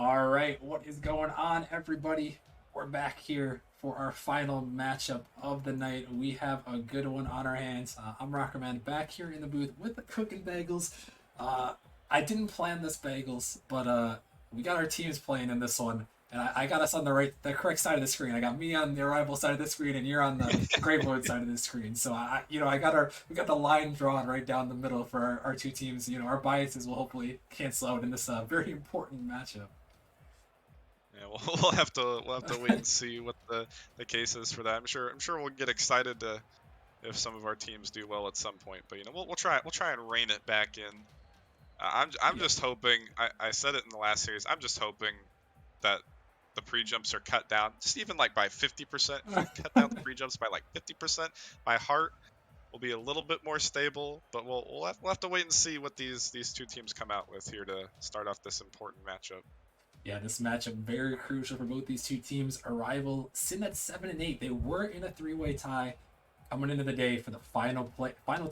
All right, what is going on, everybody? We're back here for our final matchup of the night. We have a good one on our hands. I'm Rockerman back here in the booth with the cooking bagels. Uh, I didn't plan this bagels, but we got our teams playing in this one, and I got us on the correct side of the screen. I got me on the arrival side of the screen, and you're on the Gravelords side of the screen. So we got the line drawn right down the middle for our two teams. Our biases will hopefully cancel out in this very important matchup. Yeah, we'll have to wait and see what the case is for that. I'm sure we'll get excited if some of our teams do well at some point. But we'll try and rein it back in. I'm Yeah. just hoping. I said it in the last series. I'm just hoping that the pre-jumps are cut down, just even like by 50%. If we cut down the pre-jumps by like 50%, my heart will be a little bit more stable. But we'll have to wait and see what these two teams come out with here to start off this important matchup. Yeah, this matchup very crucial for both these two teams. Arrival sitting at 7-8. They were in a three-way tie coming into the day for the final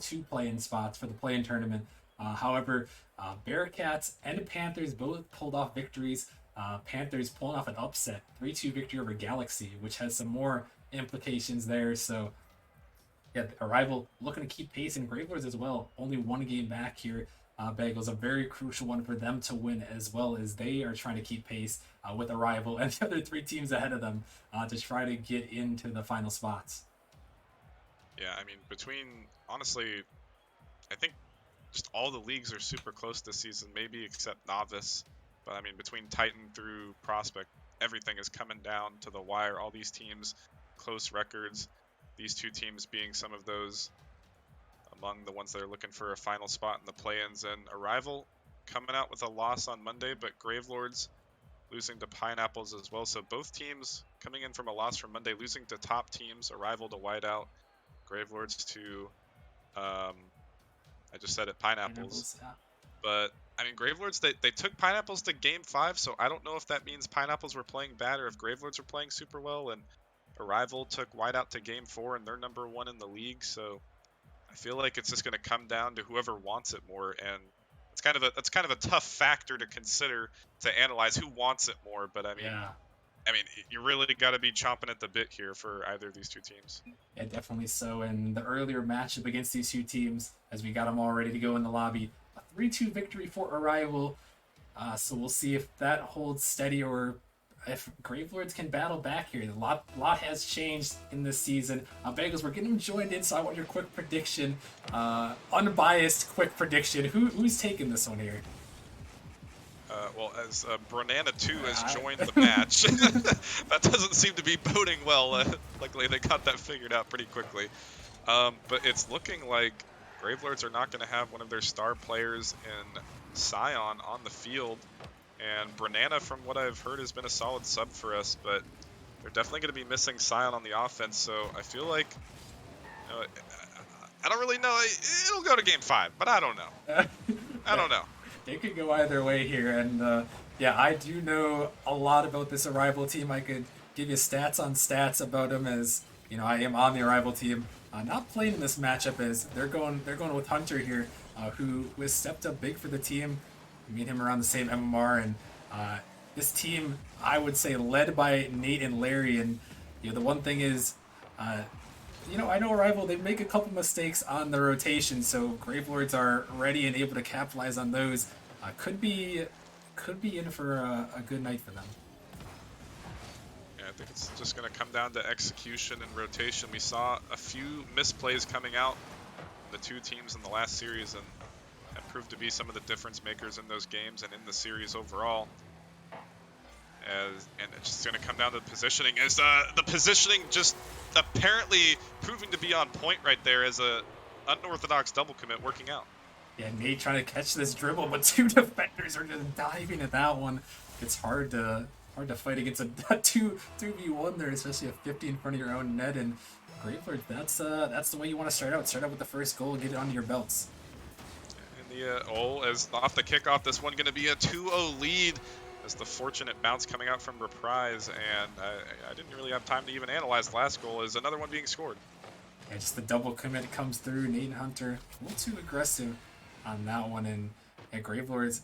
two play-in spots for the play-in tournament. However, Bearcats and Panthers both pulled off victories. Panthers pulling off an upset 3-2 victory over Galaxy, which has some more implications there. So yeah, Arrival looking to keep pace, and Gravelords as well. Only one game back here. Bagels a very crucial one for them to win, as well as they are trying to keep pace with Arrival and the other three teams ahead of them to try to get into the final spots. Yeah, I mean, honestly, I think just all the leagues are super close this season, maybe except Novice. But I mean, between Titan through Prospect, everything is coming down to the wire. All these teams, close records. These two teams being some of those among the ones that are looking for a final spot in the play-ins. And Arrival coming out with a loss on Monday, but Gravelords losing to Pineapples as well. So both teams coming in from a loss from Monday, losing to top teams. Arrival to Whiteout, Gravelords to I just said it, Pineapples. Pineapples, yeah. But I mean, Gravelords, they took Pineapples to Game 5, so I don't know if that means Pineapples were playing bad or if Gravelords were playing super well. And Arrival took Whiteout to Game 4, and they're number 1 in the league. So I feel like it's just going to come down to whoever wants it more, and that's kind of a tough factor to consider to analyze who wants it more. But Yeah, I mean, you really got to be chomping at the bit here for either of these two teams. yeah, definitely so. And the earlier matchup against these two teams, as we got them all ready to go in the lobby, a 3-2 victory for Arrival. So we'll see if that holds steady or if Gravelords can battle back here. A lot has changed in this season. Bagels, we're getting them joined in, so I want your quick prediction, unbiased quick prediction. Who's taking this one here? Well, as Branana 2 has I, joined the match, that doesn't seem to be boding well. Luckily, they got that figured out pretty quickly. But it's looking like Gravelords are not going to have one of their star players in Scion on the field. And Branana, from what I've heard, has been a solid sub for us, but they're definitely going to be missing Scion on the offense. So I feel like, I don't really know. It'll go to Game 5, but I don't know. I yeah, don't know. it could go either way here, and yeah, I do know a lot about this Arrival team. I could give you stats on stats about them, as I am on the Arrival team. Not playing in this matchup, as they're going with Hunter here, who has stepped up big for the team. Me and him are on the same MMR, and this team, I would say, led by Nate and Larry. And the one thing is, I know Arrival, they make a couple mistakes on the rotation, so Gravelords are ready and able to capitalize on those. Could be in for a good night for them. Yeah, I think it's just going to come down to execution and rotation. We saw a few misplays coming out the two teams in the last series, and that proved to be some of the difference makers in those games and in the series overall. And it's just going to come down to the positioning. As the positioning just apparently proving to be on point right there as a unorthodox double commit working out. Yeah, Nate trying to catch this dribble, but two defenders are just diving at that one. It's hard to fight against a 2v1 there, especially a 50 in front of your own net. And Gravelord, that's the way you want to start out. Start out with the first goal, get it under your belts. And as off the kickoff, this one going to be a 2-0 lead. As the fortunate bounce coming out from Reprise, and I didn't really have time to even analyze the last goal, as another one being scored. Yeah, just the double commit comes through. Nate and Hunter a little too aggressive on that one, and Gravelords,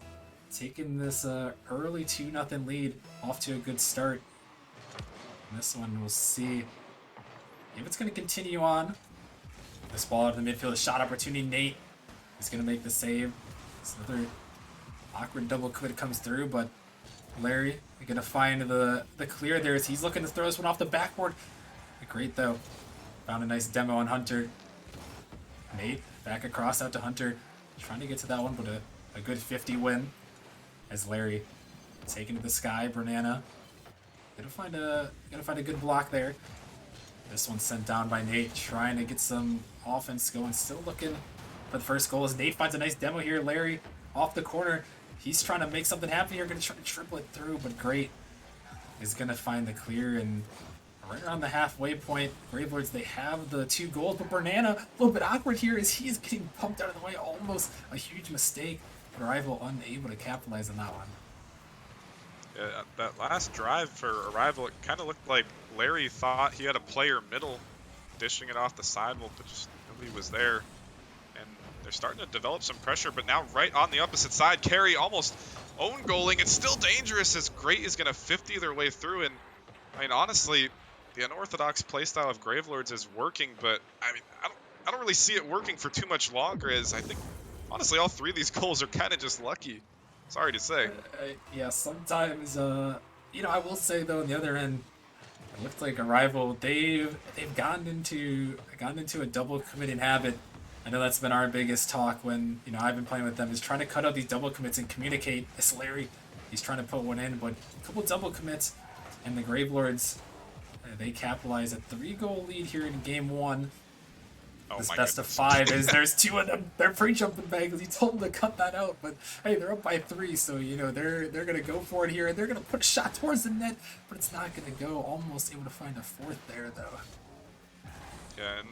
taking this early 2-0 lead off to a good start. And this one, we'll see if it's going to continue on. This ball out of the midfield, a shot opportunity. Nate is going to make the save. It's another awkward double commit comes through, but Larry going to find the clear there as he's looking to throw this one off the backboard. Great, though. Found a nice demo on Hunter. Nate back across out to Hunter. Trying to get to that one, but a good 50 win. As Larry taking to the sky. Banana gonna find a good block there. This one's sent down by Nate, trying to get some offense going. Still looking for the first goal as Nate finds a nice demo here. Larry off the corner. He's trying to make something happen here. Gonna try to triple it through, but great. Is gonna find the clear and right around the halfway point. Gravelords, they have the 2 goals, but Banana a little bit awkward here as he's getting pumped out of the way. Almost a huge mistake. Arrival unable to capitalize on that one. Yeah, that last drive for Arrival, it kind of looked like Larry thought he had a player middle, dishing it off the sidewall, but just nobody was there. And they're starting to develop some pressure, but now right on the opposite side, Carey almost own goaling. It's still dangerous as Great is going to 50 their way through. And I mean, honestly, the unorthodox playstyle of Gravelords is working, but I mean, I don't really see it working for too much longer. As I think, honestly, all 3 of these goals are kind of just lucky. Sorry to say. Yeah, sometimes, I will say though, on the other end, it looks like Arrival, they've gotten into a double committing habit. I know that's been our biggest talk when, I've been playing with them, is trying to cut out these double commits and communicate. It's Larry, he's trying to put one in, but a couple double commits, and the Gravelords, they capitalize a 3-goal lead here in game 1. This best of 5 is there's 2 of them. They're pre-jumping back because he told them to cut that out. But hey, they're up by 3, so they're gonna go for it here, and they're gonna put a shot towards the net, but it's not gonna go. Almost able to find a 4th there though. Yeah, and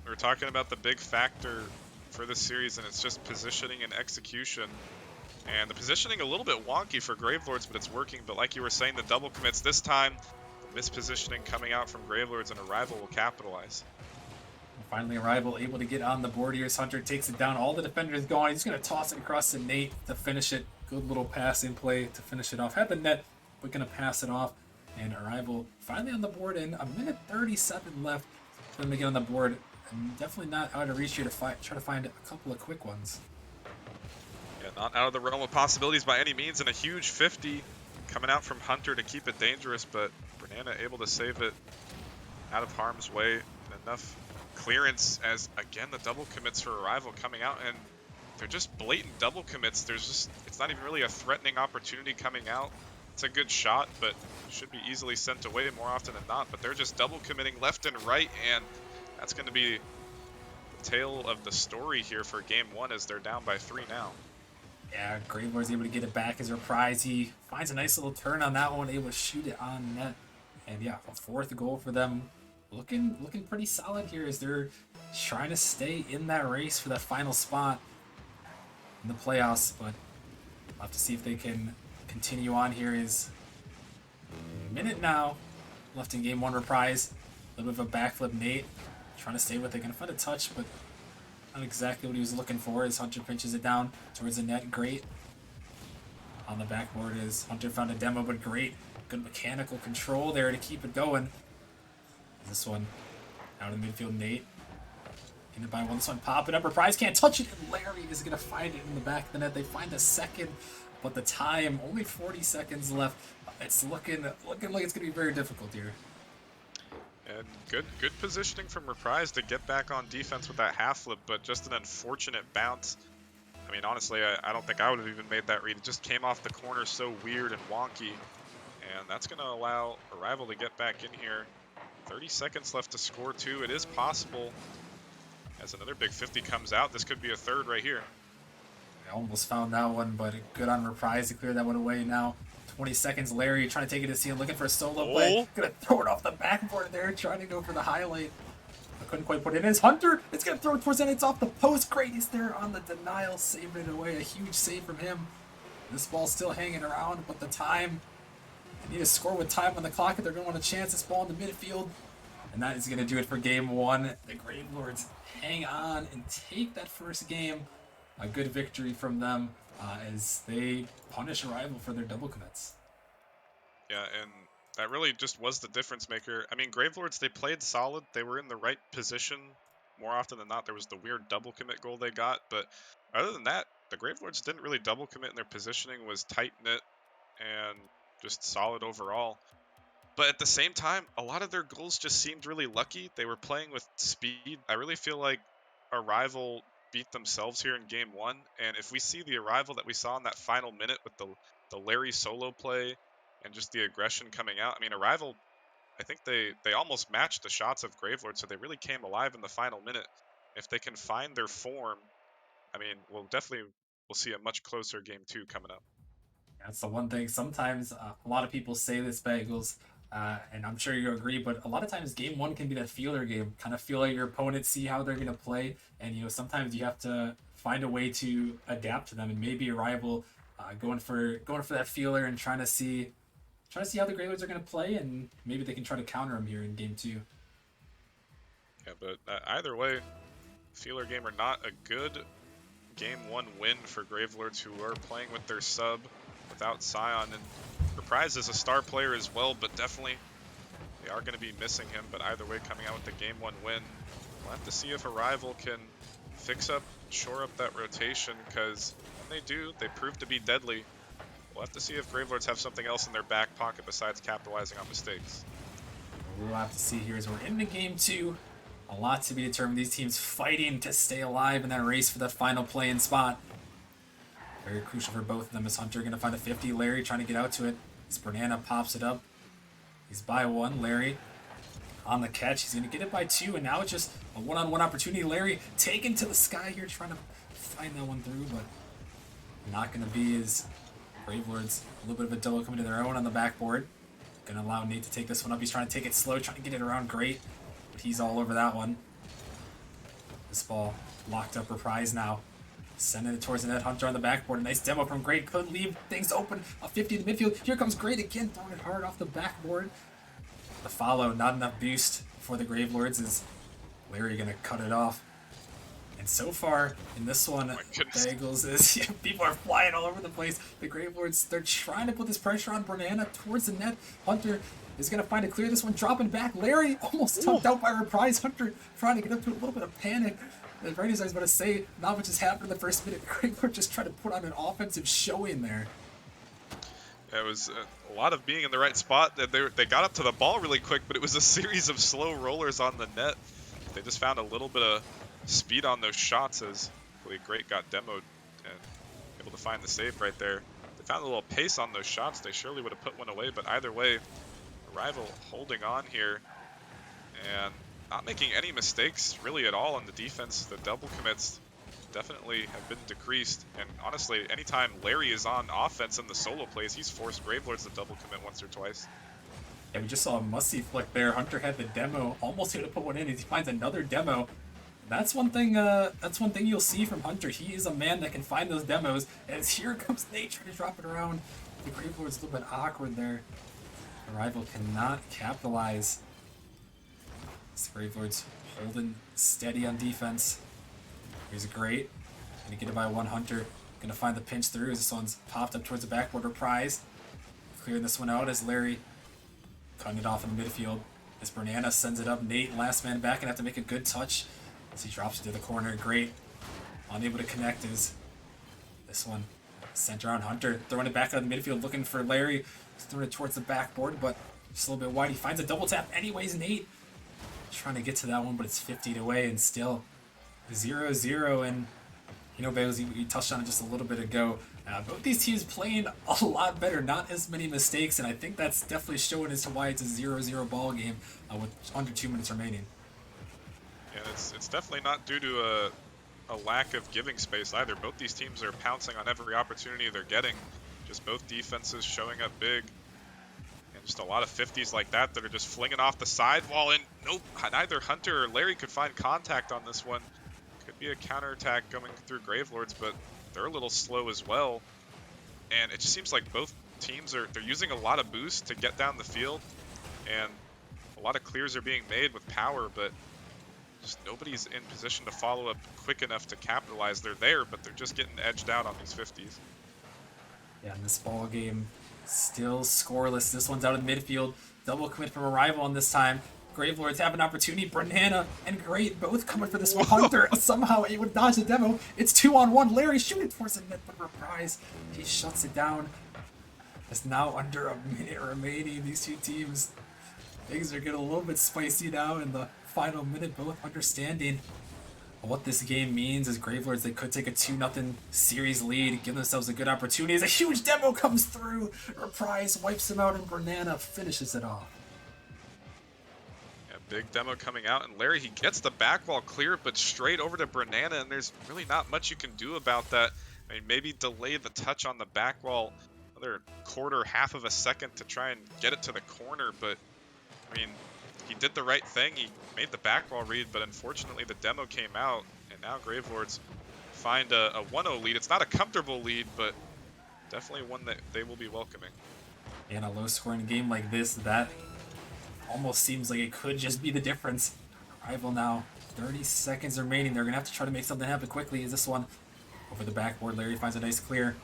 we're talking about the big factor for this series, and it's just positioning and execution. And the positioning a little bit wonky for Gravelords, but it's working. But like you were saying, the double commits this time, the mispositioning coming out from Gravelords, and Arrival will capitalize. Finally, Arrival able to get on the board here as Hunter takes it down. All the defenders gone. He's going to toss it across to Nate to finish it. Good little pass in play to finish it off. Had the net, but going to pass it off. And Arrival finally on the board in a minute 37 left. For them to get on the board. And definitely not out of reach here to try to find a couple of quick ones. Yeah, not out of the realm of possibilities by any means. And a huge 50 coming out from Hunter to keep it dangerous. But Banana able to save it out of harm's way. And enough clearance as, again, the double commits for Arrival coming out, and they're just blatant double commits. It's not even really a threatening opportunity coming out. It's a good shot, but should be easily sent away more often than not. But they're just double committing left and right, and that's going to be the tale of the story here for game 1 as they're down by 3 now. Yeah, Gravelords able to get it back as a prize. He finds a nice little turn on that one, able to shoot it on net. And yeah, a 4th goal for them. Looking pretty solid here as they're trying to stay in that race for that final spot in the playoffs, but we'll have to see if they can continue on here. Is a minute now left in game 1 reprise. A little bit of a backflip. Nate trying to stay with it. Gonna find a touch, but not exactly what he was looking for as Hunter pinches it down towards the net. Great. On the backboard is Hunter found a demo, but great. Good mechanical control there to keep it going. This one out in the midfield, Nate in it by 1. This one popping up. Reprise can't touch it, and Larry is going to find it in the back of the net. They find a second, but the time only 40 seconds left. It's looking like it's going to be very difficult here. And good positioning from Reprise to get back on defense with that half flip, but just an unfortunate bounce. I mean, honestly, I don't think I would have even made that read. It just came off the corner so weird and wonky, and that's going to allow Arrival to get back in here. 30 seconds left to score 2. It is possible. As another big 50 comes out, this could be a 3rd right here. I almost found that one, but good on Reprise to clear that one away now. 20 seconds, Larry trying to take it to seal, looking for a solo play. Gonna throw it off the backboard there, trying to go for the highlight. I couldn't quite put it in. It's Hunter. It's gonna throw it towards the end. It's off the post. Great, he's there on the denial, saving it away. A huge save from him. This ball's still hanging around, but the time... They need to score with time on the clock if they're going to want to chance this ball in the midfield. And that is going to do it for game 1. The Gravelords hang on and take that first game. A good victory from them as they punish Arrival for their double commits. Yeah, and that really just was the difference maker. I mean, Gravelords, they played solid. They were in the right position more often than not. There was the weird double commit goal they got, but other than that, the Gravelords didn't really double commit, and their positioning was tight knit and just solid overall. But at the same time, a lot of their goals just seemed really lucky. They were playing with speed. I really feel like Arrival beat themselves here in game one. And if we see the Arrival that we saw in that final minute with the Larry solo play and just the aggression coming out, I mean, Arrival, I think they almost matched the shots of Gravelord, so they really came alive in the final minute. If they can find their form, I mean, we'll see a much closer game two coming up. That's the one thing. Sometimes a lot of people say this, Bagels, and I'm sure you agree. But a lot of times, game one can be that feeler game. Kind of feel out your opponent, see how they're gonna play, and sometimes you have to find a way to adapt to them. And maybe a rival going for that feeler and trying to see how the Gravelords are gonna play, and maybe they can try to counter them here in game two. Yeah, but either way, feeler game or not, a good game one win for Gravelords, who are playing with their sub without Scion, and Reprise is a star player as well, but definitely they are going to be missing him. But either way, coming out with the game one win, we'll have to see if Arrival can shore up that rotation, because when they do, they prove to be deadly. We'll have to see if Gravelords have something else in their back pocket besides capitalizing on mistakes. We'll have to see here as we're into game two. A lot to be determined. These teams fighting to stay alive in that race for that final play-in spot. Very crucial for both of them. Is Hunter going to find a 50? Larry trying to get out to it. As Banana pops it up. He's by one. Larry on the catch. He's going to get it by two, and now it's just a one-on-one opportunity. Larry taken to the sky here, trying to find that one through, but not going to be his Gravelords. A little bit of a double coming to their own on the backboard. Going to allow Nate to take this one up. He's trying to take it slow, trying to get it around great, but he's all over that one. This ball locked up Reprise now. Sending it towards the net. Hunter on the backboard. A nice demo from Great. Could leave things open. A 50 to midfield. Here comes Great again. Throwing it hard off the backboard. The follow. Not enough boost for the Gravelords. Is Larry going to cut it off? And so far in this one, Bagels is people are flying all over the place. The Gravelords, they're trying to put this pressure on Banana towards the net. Hunter is going to find to clear this one. Dropping back. Larry almost tucked out by Reprise. Hunter trying to get up to a little bit of panic. Right as I was about to say, not much has happened in the first minute. Gravelord just trying to put on an offensive showing there. Yeah, it was a lot of being in the right spot. They got up to the ball really quick, but it was a series of slow rollers on the net. They just found a little bit of speed on those shots as really Great got demoed and able to find the save right there. They found a little pace on those shots. They surely would have put one away, but either way, Arrival holding on here and not making any mistakes really at all on the defense. The double commits definitely have been decreased, and honestly, anytime Larry is on offense in the solo plays, he's forced Gravelords to double commit once or twice. Yeah, we just saw a must-see flick there. Hunter had the demo, almost able to put one in. He finds another demo. That's one thing. That's one thing you'll see from Hunter. He is a man that can find those demos. As here comes Nate trying to drop it around. The Gravelord's a little bit awkward there. Arrival cannot capitalize. The Gravelords holding steady on defense. Here's a Great. Gonna get it by one. Hunter gonna find the pinch through as this one's popped up towards the backboard. Reprise clearing this one out as Larry cutting it off in the midfield. As Banana sends it up. Nate, last man back, and have to make a good touch as he drops it to the corner. Great. Unable to connect is this one. Center on Hunter. Throwing it back out of the midfield, looking for Larry. Throwing it towards the backboard, but just a little bit wide. He finds a double tap anyways. Nate trying to get to that one, but it's 50 away and still 0-0. And Bales, you touched on it just a little bit ago. Both these teams playing a lot better, not as many mistakes, and I think that's definitely showing as to why it's a 0-0 ball game with under 2 minutes remaining. Yeah, it's definitely not due to a lack of giving space either. Both these teams are pouncing on every opportunity they're getting. Just both defenses showing up big. And just a lot of 50s like that are just flinging off the sidewall. And nope, neither Hunter or Larry could find contact on this one. Could be a counterattack going through Gravelords, but they're a little slow as well. And it just seems like both teams they're using a lot of boost to get down the field. And a lot of clears are being made with power, but just nobody's in position to follow up quick enough to capitalize. They're there, but they're just getting edged out on these 50s. Yeah, and this ball game still scoreless. This one's out of midfield. Double commit from Arrival on this time. Gravelords have an opportunity. Banana and Great both coming for this one. Hunter somehow able to dodge the demo. It's 2-on-1. Larry shooting towards the net, but Reprise, he shuts it down. It's now under a minute remaining. These two teams, things are getting a little bit spicy now in the final minute, both understanding what this game means. Is Gravelords, they could take a 2-0 series lead, give themselves a good opportunity as a huge demo comes through. Reprise wipes him out and Banana finishes it off. Yeah, big demo coming out, and Larry, he gets the back wall clear, but straight over to Banana, and there's really not much you can do about that. I mean, maybe delay the touch on the back wall another quarter, half of a second to try and get it to the corner, but I mean, he did the right thing. He made the back wall read, but unfortunately the demo came out, and now Gravelords find a 1-0 lead. It's not a comfortable lead, but definitely one that they will be welcoming. In a low-scoring game like this, that almost seems like it could just be the difference. Arrival now, 30 seconds remaining. They're going to have to try to make something happen quickly. Is this one over the backboard? Larry finds a nice clear.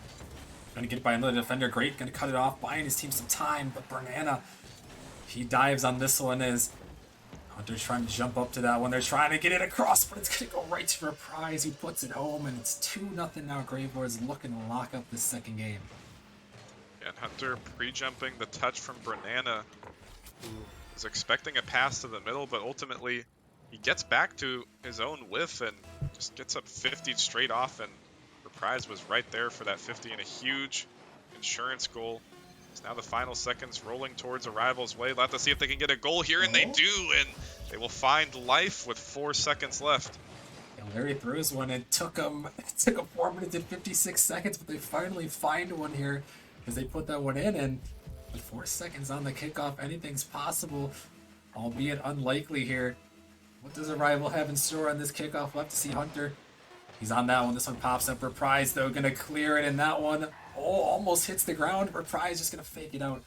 Going to get by another defender. Great, going to cut it off, buying his team some time, but Banana, he dives on this one as Hunter's trying to jump up to that one. They're trying to get it across, but it's going to go right to Reprise, who puts it home, and it's 2-0 now. Gravelords looking to lock up this second game. Yeah, and Hunter pre-jumping the touch from Banana, who is expecting a pass to the middle, but ultimately he gets back to his own whiff and just gets up 50 straight off, and Reprise was right there for that 50 and a huge insurance goal. It's now the final seconds rolling towards Arrival's way. They'll have to see if they can get a goal here, and they do, and they will find life with 4 seconds left. Yeah, Larry throws one. It took him 4 minutes and 56 seconds, but they finally find one here as they put that one in, and with 4 seconds on the kickoff, anything's possible, albeit unlikely here. What does Arrival have in store on this kickoff? We'll have to see. Hunter, he's on that one. This one pops up. Reprise, though, going to clear it, and that one, almost hits the ground. Reprise just going to fake it out,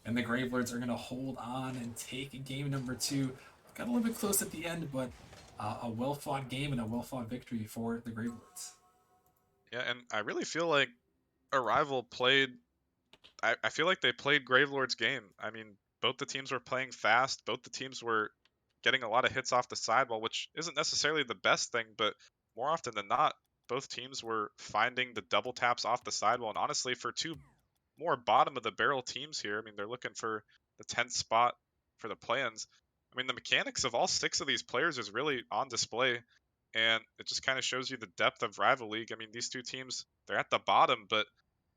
and the Gravelords are going to hold on and take game number 2. Got a little bit close at the end, but a well-fought game and a well-fought victory for the Gravelords. Yeah, and I really feel like Arrival played... I feel like they played Gravelords' game. I mean, both the teams were playing fast. Both the teams were getting a lot of hits off the sidewall, which isn't necessarily the best thing, but more often than not, both teams were finding the double taps off the sidewall. And honestly, for two more bottom of the barrel teams here, I mean, they're looking for the 10th spot for the play-ins. I mean, the mechanics of all 6 of these players is really on display, and it just kind of shows you the depth of Rival League. I mean, these two teams, they're at the bottom, but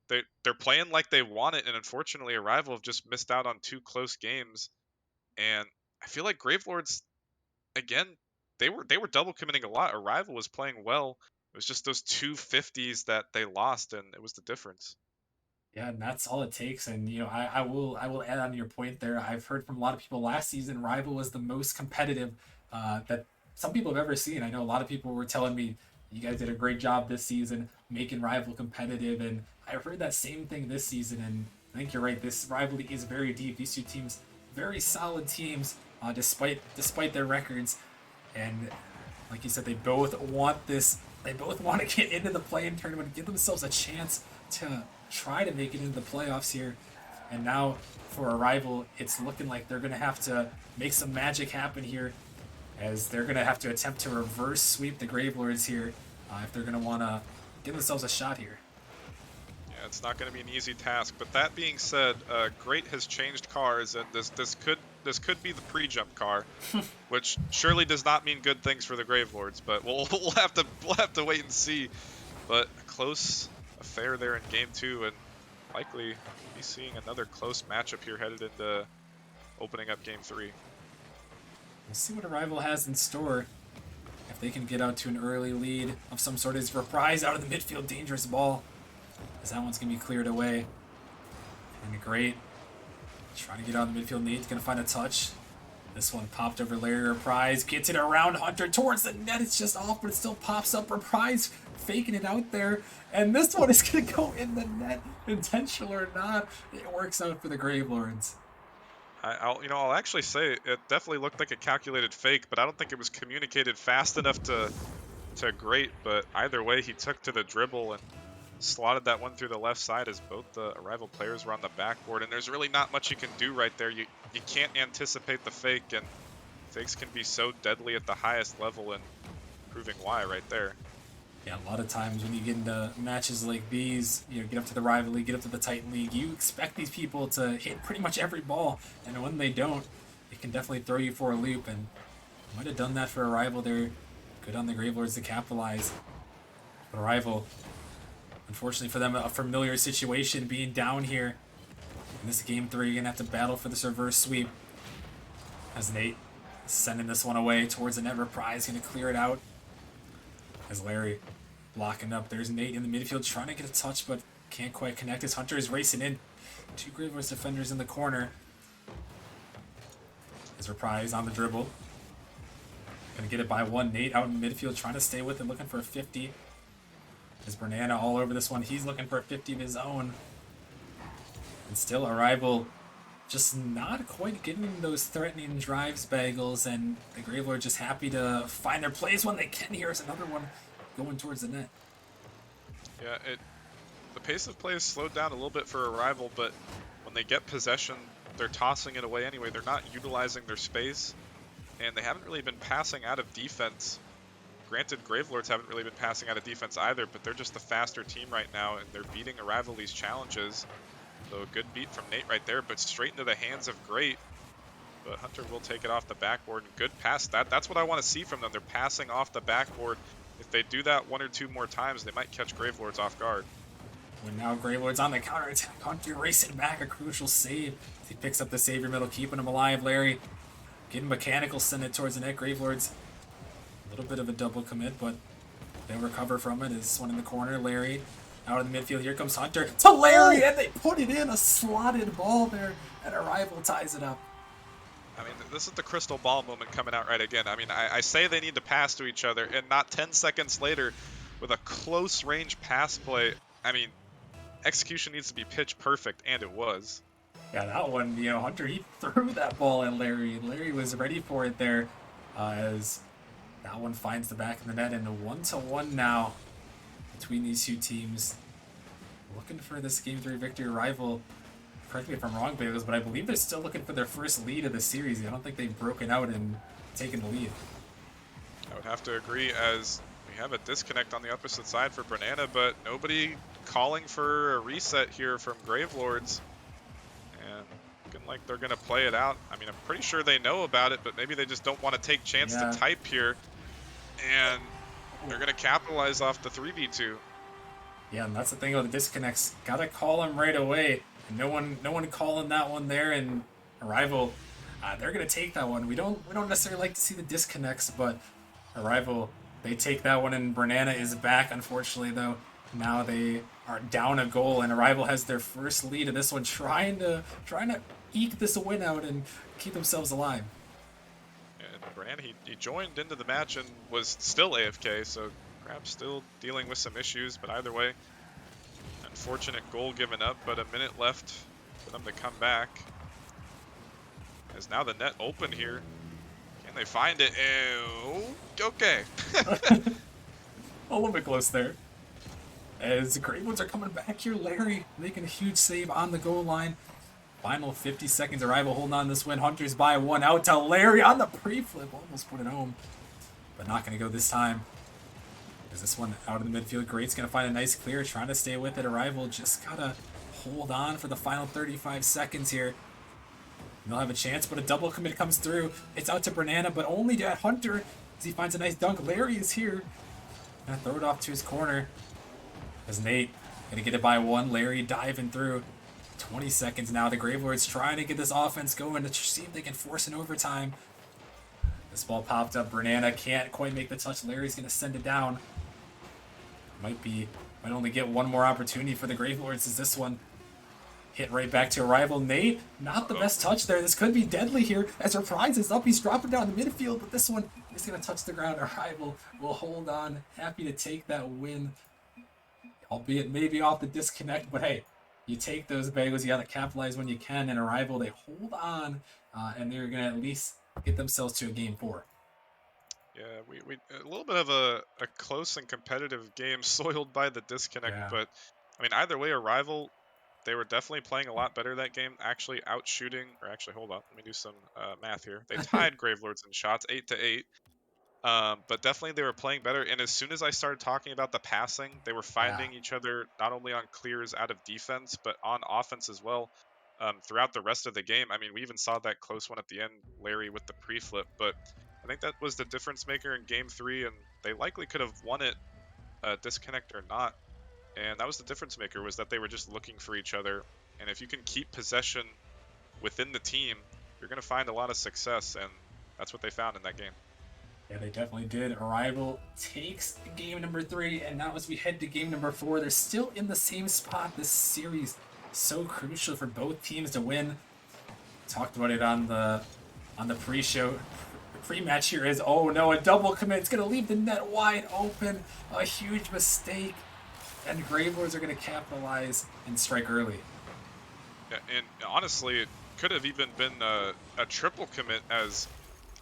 they're playing like they want it, and unfortunately, Arrival have just missed out on 2 close games. And I feel like Gravelords, again, they were double committing a lot. Arrival was playing well. It was just those 2 50s that they lost, and it was the difference. Yeah, and that's all it takes. And I will add on to your point there. I've heard from a lot of people last season, Rival was the most competitive that some people have ever seen. I know a lot of people were telling me, you guys did a great job this season making Rival competitive, and I've heard that same thing this season. And I think you're right. This rivalry is very deep. These two teams, very solid teams, despite their records. And like you said, they both want this. They both want to get into the play-in tournament, give themselves a chance to try to make it into the playoffs here. And now for Arrival, it's looking like they're going to have to make some magic happen here, as they're going to have to attempt to reverse sweep the Gravelords here if they're going to want to give themselves a shot here. Yeah, it's not going to be an easy task. But that being said, Great has changed cars, and this could be the pre-jump car, which surely does not mean good things for the Gravelords. But we'll have to wait and see. But a close affair there in game 2, and likely be seeing another close matchup here headed into opening up game 3. We'll see what Arrival has in store. If they can get out to an early lead of some sort, is Reprise out of the midfield, dangerous ball, as that one's going to be cleared away. And Great, trying to get out of the midfield, Nate's going to find a touch. This one popped over Larry. Reprise gets it around Hunter towards the net. It's just off, but it still pops up. Reprise faking it out there. And this one is going to go in the net, intentional or not. It works out for the Gravelords. I'll actually say it definitely looked like a calculated fake, but I don't think it was communicated fast enough to Great. But either way, he took to the dribble and slotted that one through the left side as both the Arrival players were on the backboard. And there's really not much you can do right there. You can't anticipate the fake, and fakes can be so deadly at the highest level, and proving why right there. Yeah, a lot of times when you get into matches like these, get up to the Rival League, get up to the Titan League, you expect these people to hit pretty much every ball, and when they don't, it can definitely throw you for a loop, and might have done that for a Rival there. Good on the Gravelords to capitalize. But Rival, unfortunately for them, a familiar situation being down here. In this game 3, you're going to have to battle for this reverse sweep. As Nate is sending this one away towards the net reprise, going to clear it out. As Larry blocking up. There's Nate in the midfield trying to get a touch, but can't quite connect as Hunter is racing in. 2 Gravelords defenders in the corner. As reprise on the dribble. Gonna get it by 1. Nate out in midfield trying to stay with it, looking for a 50. As Banana all over this one. He's looking for a 50 of his own. And still Arrival just not quite getting those threatening drives, Bagels, and the Gravelords just happy to find their plays when they can. Here's another one going towards the net. Yeah, the pace of play has slowed down a little bit for Arrival, but when they get possession, they're tossing it away anyway. They're not utilizing their space, and they haven't really been passing out of defense. Granted, Gravelords haven't really been passing out of defense either, but they're just the faster team right now, and they're beating Arrival these challenges. So a good beat from Nate right there, but straight into the hands of Great. But Hunter will take it off the backboard, and good pass. That's what I want to see from them. They're passing off the backboard. If they do that 1 or 2 more times, they might catch Gravelords off guard. When now Gravelords on the counter attack, Hunter racing back, a crucial save. He picks up the savior middle, keeping him alive. Larry getting mechanical, send it towards the net. Gravelords, a little bit of a double commit, but they'll recover from it. This one in the corner, Larry out in the midfield. Here comes Hunter to Larry, and they put it in. A slotted ball there, and Arrival ties it up. I mean, this is the crystal ball moment coming out right again. I mean, I say they need to pass to each other, and not 10 seconds later, with a close range pass play, I mean, execution needs to be pitch perfect, and it was. Yeah, that one, Hunter, he threw that ball at Larry. Larry was ready for it there, as that one finds the back of the net, and a 1-1 now between these 2 teams. Looking for this Game 3 victory. Rival, correct me if I'm wrong, Bagels, but I believe they're still looking for their first lead of the series. I don't think they've broken out and taken the lead. I would have to agree, as we have a disconnect on the opposite side for Banana, but nobody calling for a reset here from Gravelords. And looking like they're going to play it out. I mean, I'm pretty sure they know about it, but maybe they just don't want to take chance to type here. And they're going to capitalize off the 3v2. Yeah, and that's the thing about the disconnects. Gotta call them right away. And no one calling that one there. And Arrival, they're gonna take that one. We don't necessarily like to see the disconnects, but Arrival, they take that one, and Banana is back. Unfortunately, though, now they are down a goal, and Arrival has their first lead of this one, trying to eke this win out and keep themselves alive. And Banana, he joined into the match and was still AFK, so Crab's still dealing with some issues, but either way, unfortunate goal given up, but a minute left for them to come back. As now the net open here. Can they find it? Okay. A little bit close there. As the Gravelords are coming back here, Larry making a huge save on the goal line. Final 50 seconds, Arrival holding on this win. Hunter's by 1 out to Larry on the pre-flip. Almost put it home, but not going to go this time. There's this one out in the midfield. Great's going to find a nice clear, trying to stay with it. Arrival just got to hold on for the final 35 seconds here. And they'll have a chance, but a double commit comes through. It's out to Banana, but only to Hunter as he finds a nice dunk. Larry is here. Gonna throw it off to his corner. As Nate gonna get it by 1. Larry diving through. 20 seconds now. The Gravelords trying to get this offense going to see if they can force an overtime. This ball popped up. Banana can't quite make the touch. Larry's gonna send it down. Might only get one more opportunity for the Gravelords as this one hit right back to Arrival. Nate, not the best touch there. This could be deadly here as Reprise is up. He's dropping down the midfield, but this one is going to touch the ground. Arrival will hold on. Happy to take that win, albeit maybe off the disconnect, but hey, you take those bagels, you got to capitalize when you can. And Arrival, they hold on, and they're going to at least get themselves to a game 4. Yeah, we a little bit of a close and competitive game soiled by the disconnect, Yeah. but I mean either way, Arrival, they were definitely playing a lot better that game, actually outshooting, or actually hold on, let me do some math here. They tied Gravelords in shots 8-8. But definitely they were playing better, and as soon as I started talking about the passing, they were Yeah. finding each other not only on clears out of defense, but on offense as well. Throughout the rest of the game, I mean, we even saw that close one at the end, Larry with the pre-flip, but I think that was the difference maker in Game 3, and they likely could have won it, disconnect or not. And that was the difference maker, was that they were just looking for each other. And if you can keep possession within the team, you're going to find a lot of success, and that's what they found in that game. Yeah, they definitely did. Arrival takes game number 3, and now as we head to game number 4, they're still in the same spot. This series so crucial for both teams to win. Talked about it on the pre-show. The pre-match here is, oh no, a double commit. It's going to leave the net wide open. A huge mistake. And Gravelords are going to capitalize and strike early. Yeah, and honestly, it could have even been a triple commit, as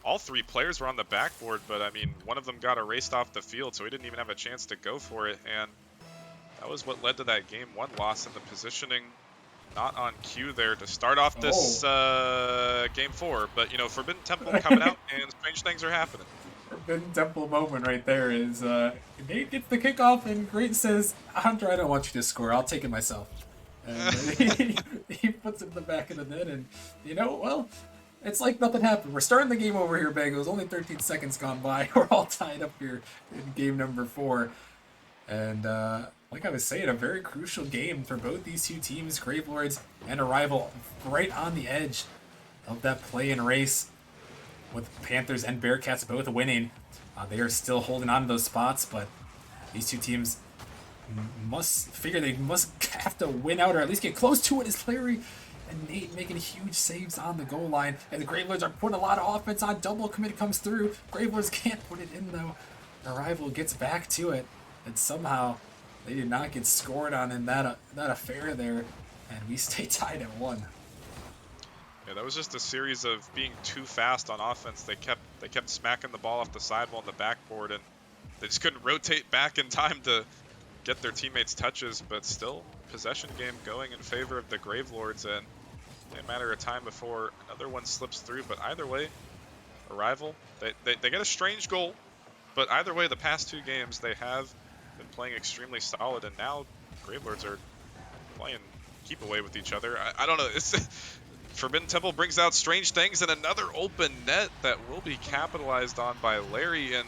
all 3 players were on the backboard, but I mean, one of them got erased off the field, so he didn't even have a chance to go for it, and that was what led to that game 1 loss, in the positioning not on cue there to start off this game 4. But, you know, Forbidden Temple coming out, and strange things are happening. Forbidden Temple moment right there is Nate gets the kickoff, and Great says, Hunter, I don't want you to score. I'll take it myself. And he puts it in the back of the net, and, you know, well, it's like nothing happened. We're starting the game over here, Bagels. Only 13 seconds gone by. We're all tied up here in game number 4. And like I was saying, a very crucial game for both these two teams, Gravelords and Arrival, right on the edge of that play-in race, with Panthers and Bearcats both winning. They are still holding on to those spots, but these two teams they must have to win out, or at least get close to it, as Larry and Nate making huge saves on the goal line. And the Gravelords are putting a lot of offense on. Double commit comes through. Gravelords can't put it in, though. Arrival gets back to it, and somehow they did not get scored on in that affair there, and we stay tied at 1. Yeah, that was just a series of being too fast on offense. They kept smacking the ball off the sidewall on the backboard, and they just couldn't rotate back in time to get their teammates touches. But still, possession game going in favor of the Gravelords, and only a matter of time before another one slips through. But either way, Arrival, they get a strange goal, but either way, the past 2 games they have been playing extremely solid, and now Gravelords are playing keep away with each other. I don't know. It's Forbidden Temple brings out strange things, and another open net that will be capitalized on by Larry, and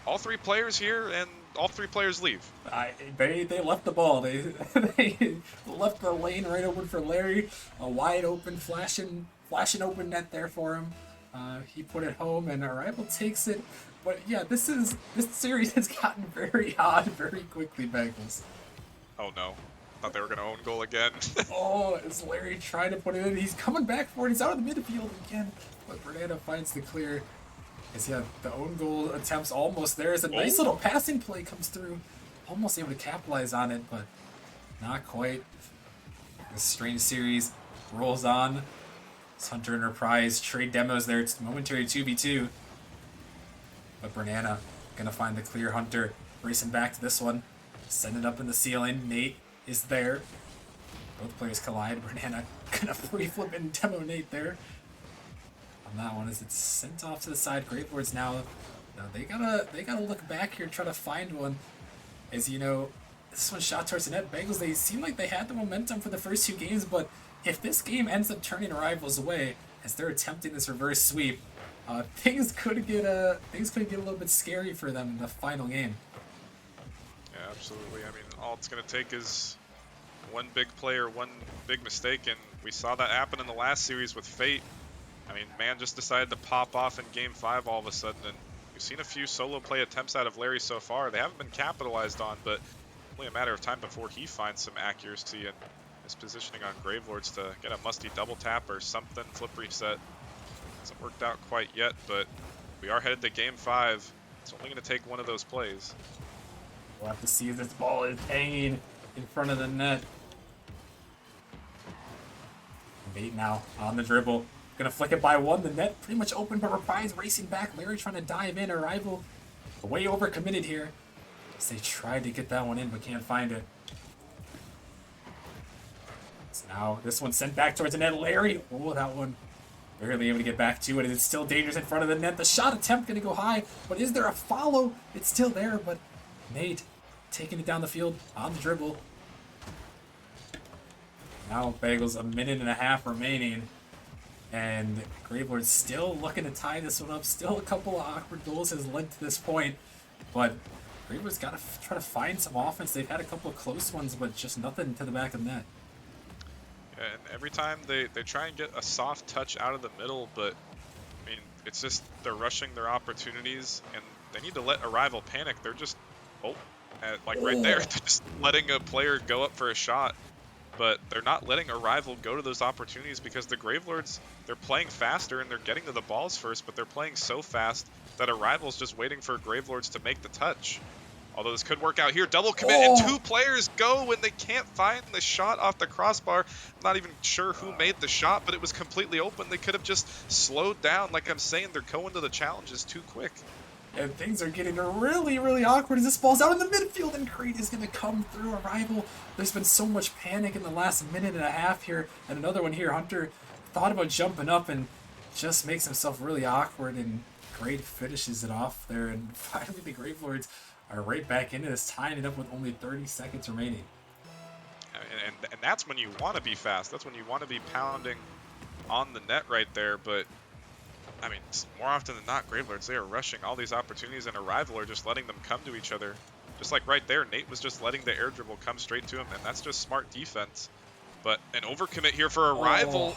all 3 players here, and all 3 players leave. They left the ball. They left the lane right open for Larry. A wide open, flashing open net there for him. He put it home, and Arrival takes it. But yeah, this series has gotten very odd very quickly, Bagels. Oh no. Thought they were going to own goal again. Oh, as Larry trying to put it in. He's coming back for it. He's out of the midfield again. But Bernardo finds the clear. As the own goal attempt's almost there. As a nice little passing play comes through. Almost able to capitalize on it, but not quite. This strange series rolls on. It's Hunter Enterprise trade demos there. It's momentary 2v2. But Bernana gonna find the clear. Hunter racing back to this one. Send it up in the ceiling. Nate is there. Both players collide. Bernana gonna free flip and demo Nate there. On that one, as it's sent off to the side. Gravelords now, they gotta look back here, try to find one. As you know, this one shot towards the net. Bengals, they seem like they had the momentum for the first 2 games, but if this game ends up turning Arrival's away as they're attempting this reverse sweep, things could get a little bit scary for them in the final game. Yeah, absolutely. I mean, all it's going to take is one big player, one big mistake, and we saw that happen in the last series with Fate. I mean, man just decided to pop off in Game 5 all of a sudden, and we've seen a few solo play attempts out of Larry so far. They haven't been capitalized on, but only a matter of time before he finds some accuracy and is positioning on Gravelords to get a musty double tap or something, flip reset. Hasn't worked out quite yet, but we are headed to Game 5. It's only going to take one of those plays. We'll have to see if this ball is hanging in front of the net. Nate now on the dribble. Gonna flick it by one. The net pretty much open, but Reprise racing back. Larry trying to dive in. Arrival way overcommitted here. As they tried to get that one in, but can't find it. So now this one's sent back towards the net. Larry, oh, that one barely able to get back to it. It's still dangerous in front of the net. The shot attempt gonna go high, but is there a follow? It's still there, but Nate taking it down the field on the dribble. Now Bagels, a minute and a half remaining. And Gravelords still looking to tie this one up. Still a couple of awkward goals has led to this point. But Gravelords got to try to find some offense. They've had a couple of close ones, but just nothing to the back of the net. Yeah, and every time they try and get a soft touch out of the middle, but I mean, it's just they're rushing their opportunities, and they need to let Arrival panic. They're just, like right there, they're just letting a player go up for a shot. But they're not letting Arrival go to those opportunities because the Gravelords, they're playing faster and they're getting to the balls first, but they're playing so fast that Arrival's just waiting for Gravelords to make the touch. Although this could work out here. Double commit and two players go when they can't find the shot off the crossbar. I'm not even sure who made the shot, but it was completely open. They could have just slowed down. Like I'm saying, they're going to the challenges too quick. And things are getting really, really awkward as this ball's out in the midfield, and Creed is going to come through. Arrival. There's been so much panic in the last minute and a half here. And another one here. Hunter thought about jumping up and just makes himself really awkward, and Great finishes it off there. And finally the Gravelords are right back into this, tying it up with only 30 seconds remaining. And that's when you want to be fast. That's when you want to be pounding on the net right there, but I mean, more often than not, Gravelords, they are rushing all these opportunities, and Arrival are just letting them come to each other. Just like right there, Nate was just letting the air dribble come straight to him, and that's just smart defense. But an overcommit here for Arrival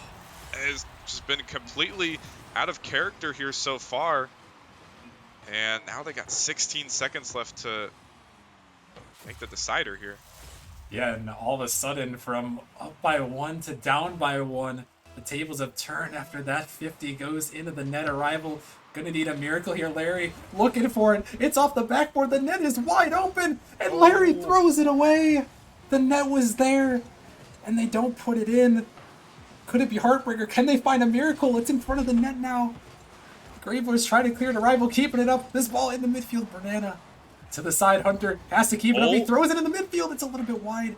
has just been completely out of character here so far. And now they got 16 seconds left to make the decider here. Yeah, and all of a sudden, from up by one to down by one, the tables have turned after that 50 goes into the net. Arrival gonna need a miracle here. Larry looking for it. It's off the backboard. The net is wide open, and Larry throws it away. The net was there, and they don't put it in. Could it be Heartbreaker? Can they find a miracle? It's in front of the net now. Gravelords trying to clear it. Arrival keeping it up. This ball in the midfield. Banana to the side. Hunter has to keep it up. He throws it in the midfield. It's a little bit wide.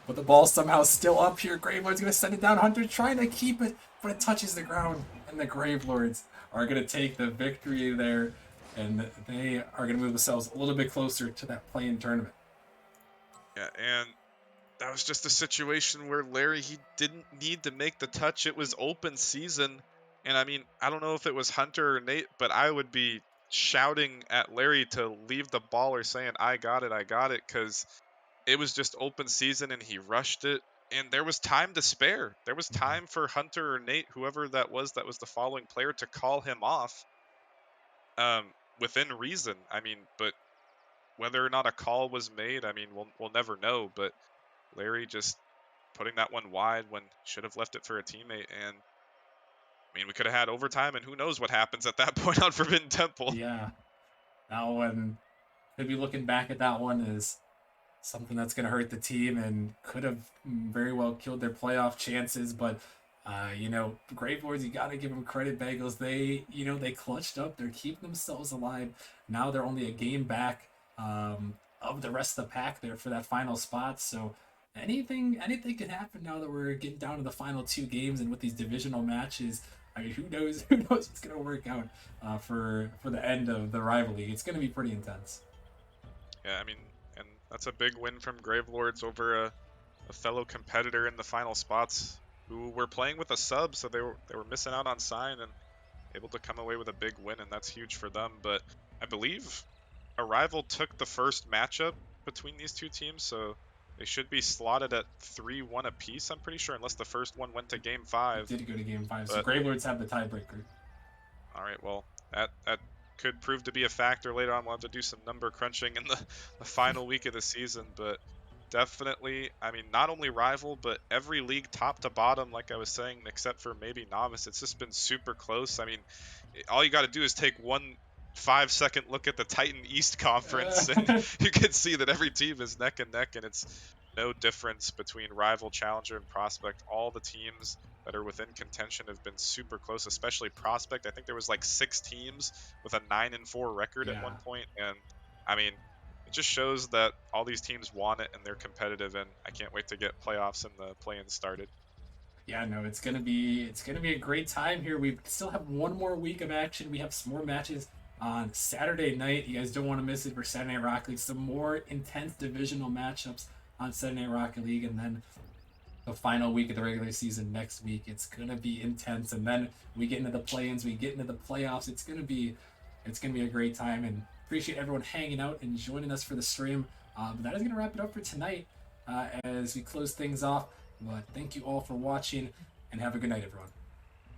But the ball's somehow still up here. Gravelords going to send it down. Hunter trying to keep it, but it touches the ground. And the Gravelords are going to take the victory there. And they are going to move themselves a little bit closer to that play-in tournament. Yeah, and that was just a situation where Larry, he didn't need to make the touch. It was open season. And I mean, I don't know if it was Hunter or Nate, but I would be shouting at Larry to leave the ball or saying, I got it, because it was just open season and he rushed it, and there was time to spare. There was time for Hunter or Nate, whoever that was the following player, to call him off within reason. I mean, but whether or not a call was made, I mean, we'll never know. But Larry just putting that one wide when should have left it for a teammate, and I mean, we could have had overtime, and who knows what happens at that point on Forbidden Temple. Yeah. Now when could be looking back at that one is something that's going to hurt the team and could have very well killed their playoff chances. But, Gravelords, you got to give them credit, Bagels. They clutched up. They're keeping themselves alive. Now they're only a game back of the rest of the pack there for that final spot. So anything can happen now that we're getting down to the final two games, and with these divisional matches, I mean, who knows what's going to work out for the end of the rivalry. It's going to be pretty intense. Yeah, I mean, and that's a big win from Gravelords over a fellow competitor in the final spots who were playing with a sub, so they were missing out on sign and able to come away with a big win, and that's huge for them. But I believe Arrival took the first matchup between these two teams, so they should be slotted at 3-1 apiece, I'm pretty sure, unless the first one went to Game 5. It did go to Game 5, so Gravelords have the tiebreaker. All right, well, that could prove to be a factor later on. We'll have to do some number crunching in the final week of the season, but definitely, I mean, not only Rival, but every league top to bottom, like I was saying, except for maybe Novice, it's just been super close. I mean, all you got to do is take 1 5-second look at the Titan East Conference, and you can see that every team is neck and neck, and it's no difference between Rival, Challenger, and Prospect. All the teams that are within contention have been super close, especially Prospect. I think there was like 6 teams with a 9-4 record at Yeah. one point, and I mean, it just shows that all these teams want it and they're competitive, and I can't wait to get playoffs and the play-in started. Yeah, no, it's gonna be a great time here. We still have one more week of action. We have some more matches on Saturday night. You guys don't want to miss it for Saturday Night Rocket League. Some more intense divisional matchups on Saturday Night Rocket League, and then the final week of the regular season next week. It's gonna be intense, and then we get into the play-ins, we get into the playoffs. It's gonna be a great time, and appreciate everyone hanging out and joining us for the stream. But that is gonna wrap it up for tonight as we close things off. But thank you all for watching, and have a good night, everyone.